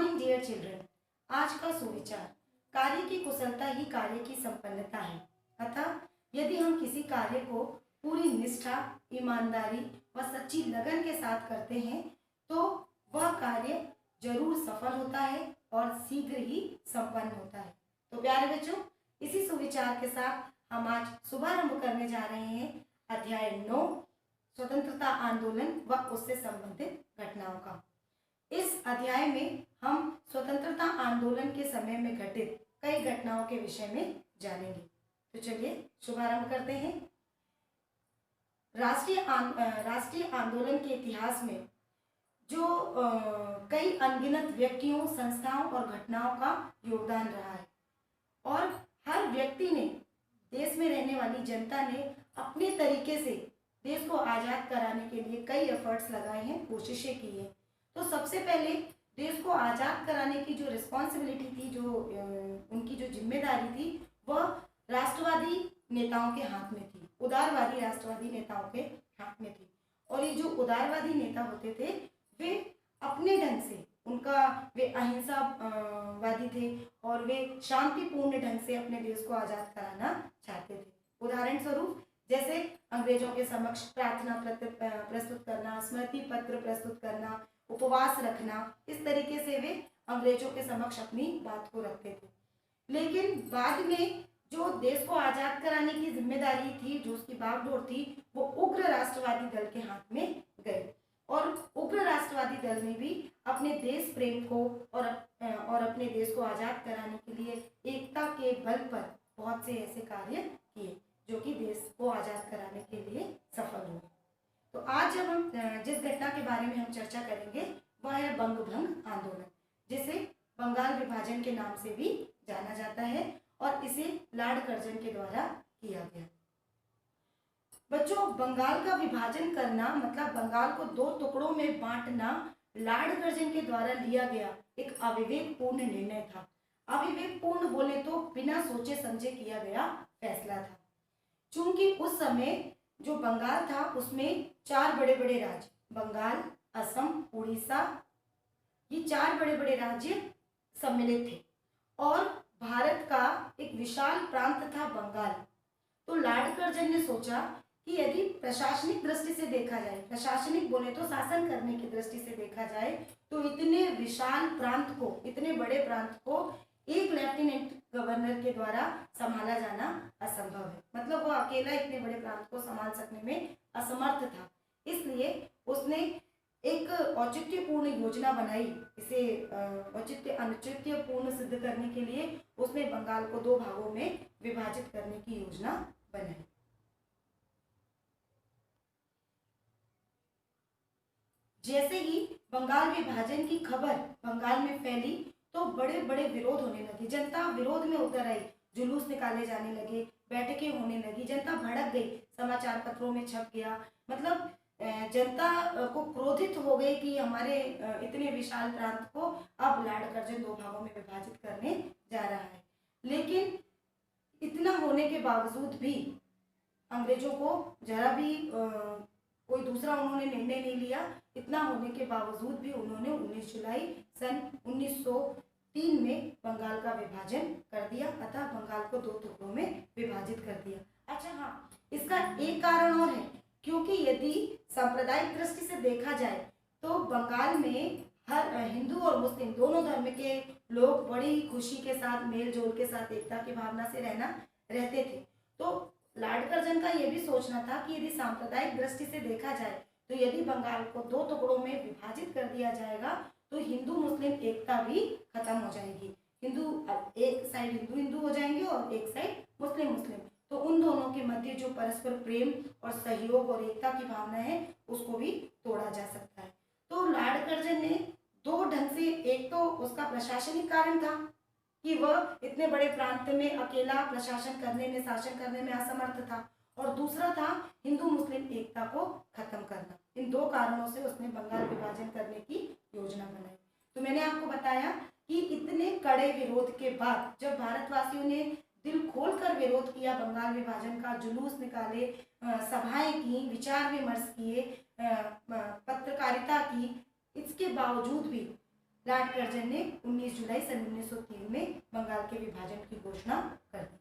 Morning dear children. आज का सुविचार, कार्य की कुशलता ही कार्य की संपन्नता है। अतः यदि हम किसी कार्य को पूरी निष्ठा, ईमानदारी व सच्ची लगन के साथ करते हैं तो वह कार्य जरूर सफल होता है और शीघ्र ही संपन्न होता है। तो प्यारे बच्चों, इसी सुविचार के साथ हम आज शुभारंभ करने जा रहे हैं अध्याय 9 स्वतंत्रता आंदोलन व उससे संबंधित घटनाओं का। इस अध्याय में हम स्वतंत्रता आंदोलन के समय में घटित कई घटनाओं के विषय में जानेंगे। तो चलिए शुभारंभ करते हैं। राष्ट्रीय आंदोलन के इतिहास में जो कई अनगिनत व्यक्तियों, संस्थाओं और घटनाओं का योगदान रहा है और हर व्यक्ति ने, देश में रहने वाली जनता ने अपने तरीके से देश को आज़ाद कराने के लिए कई एफर्ट्स लगाए हैं, कोशिशें की हैं। तो सबसे पहले देश को आज़ाद कराने की जो रिस्पॉन्सिबिलिटी थी, जो उनकी जो जिम्मेदारी थी, वह राष्ट्रवादी नेताओं के हाथ में थी, उदारवादी राष्ट्रवादी नेताओं के हाथ में थी। और ये जो उदारवादी नेता होते थे वे अपने ढंग से, वे अहिंसावादी थे और वे शांतिपूर्ण ढंग से अपने देश को आज़ाद कराना चाहते थे। उदाहरण स्वरूप जैसे अंग्रेजों के समक्ष प्रार्थना प्रस्तुत करना, स्मृति पत्र प्रस्तुत करना, उपवास रखना, इस तरीके से वे अंग्रेजों के समक्ष अपनी बात को रखते थे। लेकिन बाद में जो देश को आज़ाद कराने की जिम्मेदारी थी, जो उसकी बागडोर थी, वो उग्र राष्ट्रवादी दल के हाथ में गए और उग्र राष्ट्रवादी दल ने भी अपने देश प्रेम को और अपने देश को आज़ाद कराने के लिए एकता के बल पर बहुत से ऐसे कार्य किए जो कि देश को आज़ाद कराने के लिए सफल हुए। तो आज जब हम जिस घटना के बारे में हम चर्चा करेंगे वह है बंग भंग आंदोलन, जिसे बंगाल विभाजन के नाम से भी जाना जाता है और इसे लॉर्ड कर्जन के द्वारा किया गया। बच्चों, बंगाल का विभाजन करना मतलब बंगाल को दो टुकड़ों में बांटना लॉर्ड कर्जन के द्वारा लिया गया एक अविवेकपूर्ण निर्णय था। अविवेकपूर्ण बोले तो बिना सोचे समझे किया गया फैसला था। चूंकि उस समय जो बंगाल था उसमें 4 बड़े बड़े राज्य, बंगाल, असम, उड़ीसा, ये 4 बड़े बड़े राज्य सम्मिलित थे और भारत का एक विशाल प्रांत था बंगाल। तो लॉर्ड कर्जन ने सोचा कि यदि प्रशासनिक दृष्टि से देखा जाए, प्रशासनिक बोले तो शासन करने की दृष्टि से देखा जाए, तो इतने विशाल प्रांत को, इतने बड़े प्रांत को एक लेफ्टिनेंट गवर्नर के द्वारा संभाला जाना असंभव है। मतलब वो अकेला इतने बड़े प्रांत को संभाल सकने में असमर्थ था। इसलिए उसने एक औचित्यपूर्ण योजना बनाई। इसे औचित्यपूर्ण सिद्ध करने के लिए उसने बंगाल को 2 भागों में विभाजित करने की योजना बनाई। जैसे ही बंगाल विभाजन की खबर बंगाल में फैली तो बड़े बड़े विरोध होने लगे, जनता विरोध में उतर आई, जुलूस निकाले जाने लगे, बैठकें होने लगी, जनता भड़क गई, समाचार पत्रों में छप गया। मतलब जनता को क्रोधित हो गई कि हमारे इतने विशाल प्रांत को अब लॉर्ड कर्जन 2 भागों में विभाजित करने जा रहा है। लेकिन इतना होने के बावजूद भी अंग्रेजों को जरा भी कोई दूसरा उन्होंने निर्णय नहीं लिया। इतना होने के बावजूद भी उन्होंने 19 जुलाई सन 1903 में बंगाल का विभाजन कर दिया, अतः बंगाल को 2 टुकड़ों में विभाजित कर दिया। अच्छा हाँ, इसका एक कारण और है, क्योंकि यदि सांप्रदायिक दृष्टि से देखा जाए तो बंगाल में हर हिंदू और मुस्लिम दोनों धर्म के लोग बड़ी खुशी के साथ, मेल जोल के साथ, एकता की भावना से रहते थे। तो लॉर्ड कर्जन का यह भी सोचना था कि यदि सांप्रदायिक दृष्टि से देखा जाए तो यदि बंगाल को 2 टुकड़ों में विभाजित कर दिया जाएगा तो हिंदू मुस्लिम एकता भी खत्म हो जाएगी। एक साइड हिंदू हो जाएंगे और एक साइड मुस्लिम। तो उन दोनों के मध्य जो परस्पर प्रेम और सहयोग और एकता की भावना है उसको भी तोड़ा जा सकता है। तो लॉर्ड कर्जन ने 2 ढंग से, एक तो उसका प्रशासनिक कारण था कि वह इतने बड़े प्रांत में अकेला शासन करने में असमर्थ था, और दूसरा था हिंदू मुस्लिम एकता को खत्म करना। इन 2 कारणों से उसने बंगाल विभाजन करने की योजना बनाई। तो मैंने आपको बताया कि इतने कड़े विरोध के बाद जब भारतवासियों ने दिल खोलकर विरोध किया बंगाल विभाजन का, जुलूस निकाले, सभाएं की, विचार विमर्श किए, पत्रकारिता की, इसके बावजूद भी लॉर्ड कर्जन ने 19 जुलाई सन 1903 में बंगाल के विभाजन की घोषणा कर दी।